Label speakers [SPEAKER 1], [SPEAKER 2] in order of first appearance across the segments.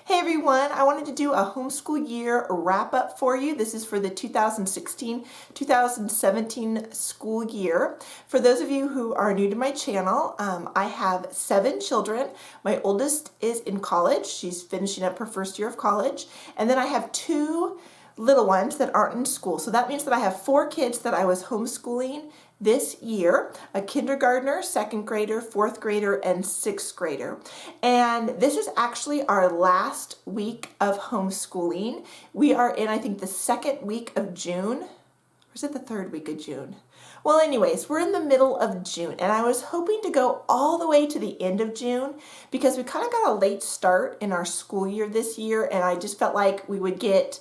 [SPEAKER 1] Hey everyone, I wanted to do a homeschool year wrap up for you. This is for the 2016-2017 school year. For those of you who are new to my channel, I have 7 children. My oldest is in college. She's finishing up her first year of college. And then I have 2 little ones that aren't in school. So that means that I have 4 kids that I was homeschooling this year, a kindergartner, 2nd grader, 4th grader, and 6th grader. And this is actually our last week of homeschooling. We are in, I think, the 2nd week of June. Or is it the 3rd week of June? Well, anyways, we're in the middle of June, and I was hoping to go all the way to the end of June because we kind of got a late start in our school year this year, and I just felt like we would get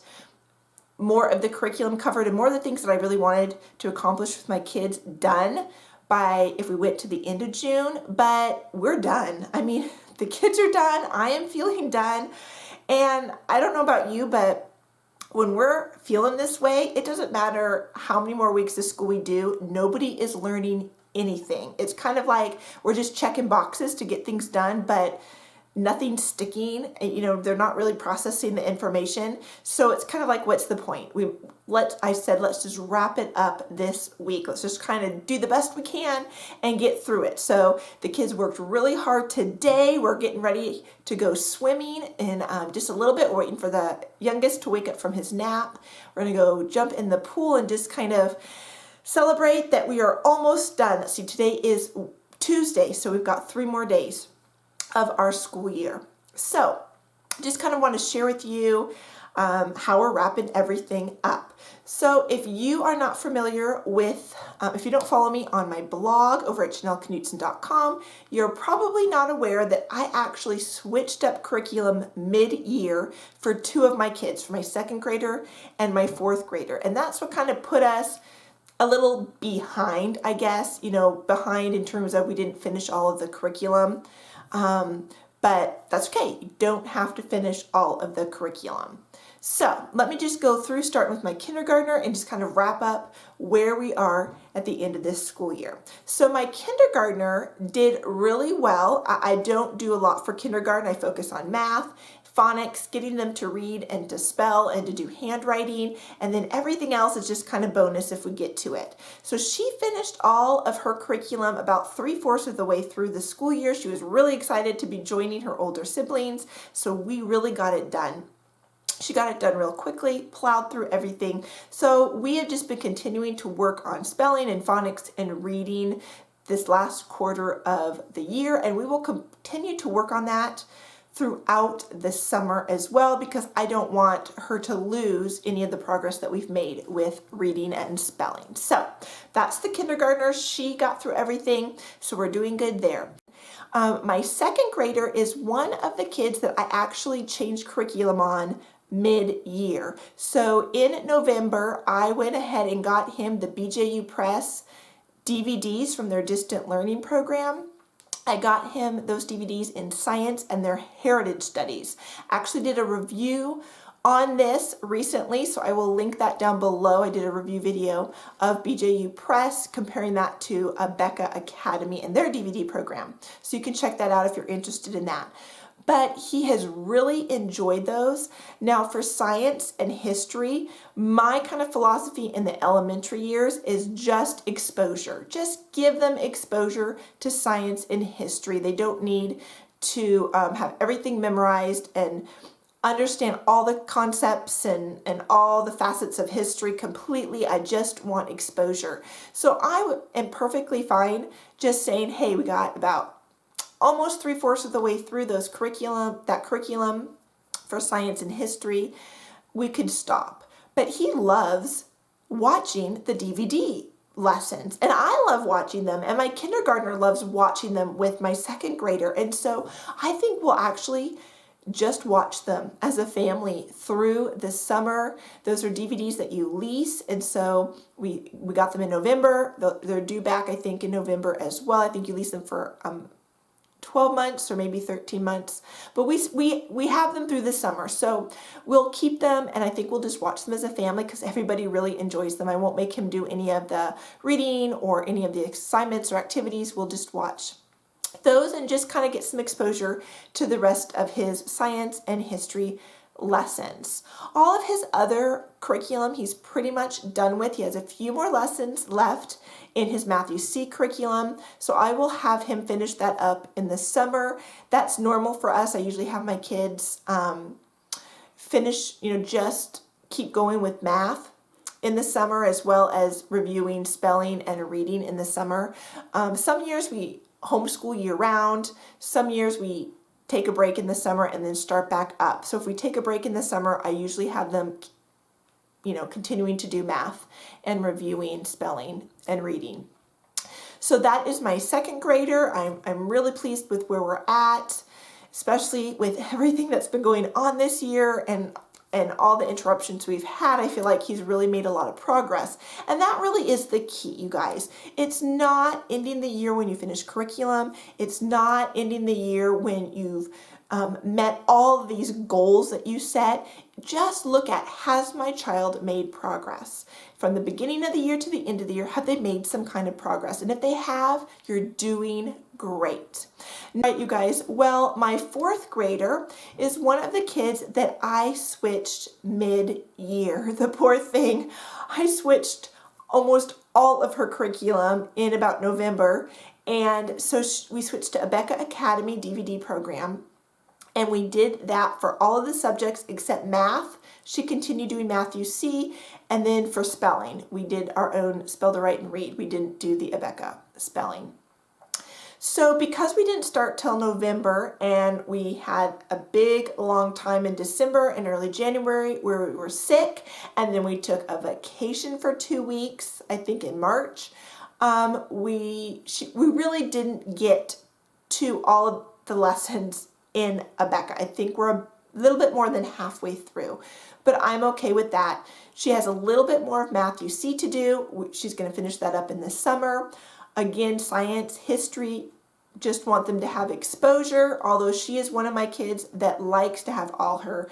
[SPEAKER 1] more of the curriculum covered and more of the things that I really wanted to accomplish with my kids done by if we went to the end of June, but we're done. I mean, the kids are done. I am feeling done. And I don't know about you, but when we're feeling this way, it doesn't matter how many more weeks of school we do. Nobody is learning anything. It's kind of like we're just checking boxes to get things done, but nothing's sticking. You know, they're not really processing the information. So it's kind of like, what's the point? I said, let's just wrap it up this week. Let's just kind of do the best we can and get through it. So the kids worked really hard today. We're getting ready to go swimming in just a little bit. We're waiting for the youngest to wake up from his nap. We're going to go jump in the pool and just kind of celebrate that we are almost done. Let's see, today is Tuesday, so we've got 3 more days of our school year. So just kind of want to share with you how we're wrapping everything up. So if you are not familiar with, if you don't follow me on my blog over at JanelleKnutson.com, you're probably not aware that I actually switched up curriculum mid-year for 2 of my kids, for my 2nd grader and my 4th grader. And that's what kind of put us a little behind, I guess, behind in terms of we didn't finish all of the curriculum. But that's okay. You don't have to finish all of the curriculum. So let me just go through, starting with my kindergartner, and just kind of wrap up where we are at the end of this school year. So my kindergartner did really well. I don't do a lot for kindergarten. I focus on math, phonics, getting them to read and to spell and to do handwriting, and then everything else is just kind of bonus if we get to it. So she finished all of her curriculum about 3/4 of the way through the school year. She was really excited to be joining her older siblings, so we really got it done. She got it done real quickly, plowed through everything. So we have just been continuing to work on spelling and phonics and reading this last quarter of the year, and we will continue to work on that throughout the summer as well, because I don't want her to lose any of the progress that we've made with reading and spelling. So that's the kindergartner. She got through everything, so we're doing good there. My 2nd grader is one of the kids that I actually changed curriculum on mid-year. So in November, I went ahead and got him the BJU Press DVDs from their distant learning program. I got him those DVDs in science and their heritage studies. Actually did a review on this recently, so I will link that down below. I did a review video of BJU Press comparing that to Abeka Academy and their DVD program. So you can check that out if you're interested in that. But he has really enjoyed those. Now for science and history, my kind of philosophy in the elementary years is just exposure. Just give them exposure to science and history. They don't need to have everything memorized and understand all the concepts and all the facets of history completely. I just want exposure. So I am perfectly fine just saying, hey, we got about almost 3/4 of the way through that curriculum for science and history. We could stop. But he loves watching the DVD lessons, and I love watching them, and my kindergartner loves watching them with my 2nd grader. And so I think we'll actually just watch them as a family through the summer. Those are DVDs that you lease, and so we got them in November. They're due back, I think, in November as well. I think you lease them for 12 months or maybe 13 months, but we have them through the summer, so we'll keep them, and I think we'll just watch them as a family because everybody really enjoys them. I won't make him do any of the reading or any of the assignments or activities. We'll just watch those and just kind of get some exposure to the rest of his science and history lessons. All of his other curriculum he's pretty much done with. He has a few more lessons left in his Matthew C curriculum, so I will have him finish that up in the summer. That's normal for us. I usually have my kids finish, just keep going with math in the summer, as well as reviewing spelling and reading in the summer. Some years we homeschool year round. Some years we take a break in the summer and then start back up. So if we take a break in the summer, I usually have them, continuing to do math and reviewing spelling and reading. So that is my second grader. I'm really pleased with where we're at, especially with everything that's been going on this year and all the interruptions we've had. I feel like he's really made a lot of progress. And that really is the key, you guys. It's not ending the year when you finish curriculum. It's not ending the year when you've met all of these goals that you set. Just look at, has my child made progress? From the beginning of the year to the end of the year, have they made some kind of progress? And if they have, you're doing great. All right, you guys, well, my fourth grader is one of the kids that I switched mid-year. The poor thing, I switched almost all of her curriculum in about November. And so we switched to Abeka Academy DVD program. And we did that for all of the subjects except math. She continued doing Matthew C. And then for spelling, we did our own spell to write and read. We didn't do the Abeka spelling. So because we didn't start till November and we had a big long time in December and early January where we were sick, and then we took a vacation for 2 weeks, I think in March, we really didn't get to all of the lessons in Abeka. I think we're a little bit more than halfway through, but I'm okay with that. She has a little bit more of Matthew C to do. She's going to finish that up in the summer. Again, science, history, just want them to have exposure, although she is one of my kids that likes to have all her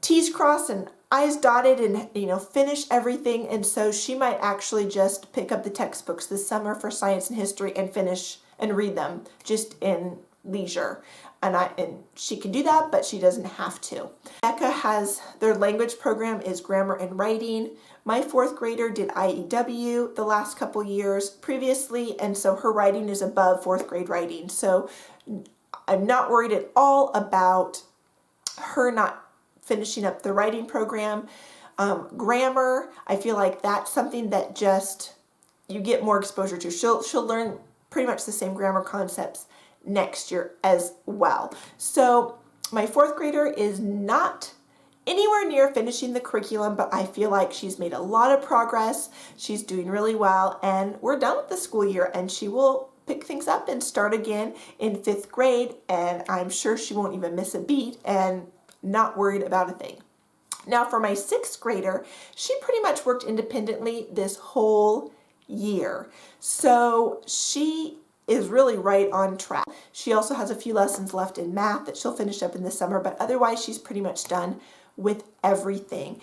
[SPEAKER 1] T's crossed and I's dotted and, finish everything. And so she might actually just pick up the textbooks this summer for science and history and finish and read them just in leisure. And she can do that, but she doesn't have to. Abeka has, their language program is grammar and writing. My fourth grader did IEW the last couple years previously, and so her writing is above fourth grade writing. So I'm not worried at all about her not finishing up the writing program. Grammar, I feel like that's something that just you get more exposure to. She'll learn pretty much the same grammar concepts next year as well. So my fourth grader is not anywhere near finishing the curriculum, but I feel like she's made a lot of progress. She's doing really well, and we're done with the school year, and she will pick things up and start again in 5th grade, and I'm sure she won't even miss a beat and not worried about a thing. Now for my 6th grader, she pretty much worked independently this whole year. So she is really right on track. She also has a few lessons left in math that she'll finish up in the summer, but otherwise she's pretty much done with everything.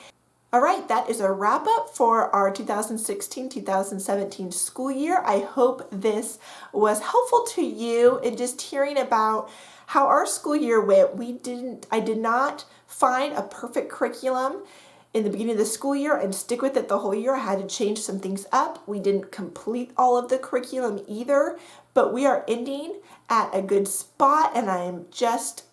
[SPEAKER 1] All right, that is a wrap up for our 2016-2017 school year. I hope this was helpful to you in just hearing about how our school year went. I did not find a perfect curriculum in the beginning of the school year and stick with it the whole year. I had to change some things up. We didn't complete all of the curriculum either, but we are ending at a good spot, and I'm just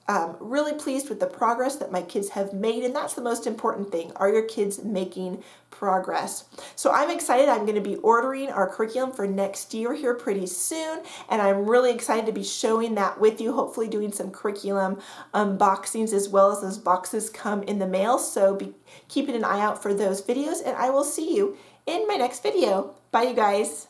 [SPEAKER 1] really pleased with the progress that my kids have made, and that's the most important thing. Are your kids making progress? So I'm excited. I'm going to be ordering our curriculum for next year here pretty soon, and I'm really excited to be showing that with you, hopefully doing some curriculum unboxings as well as those boxes come in the mail. So be keeping an eye out for those videos, and I will see you in my next video. Bye, you guys.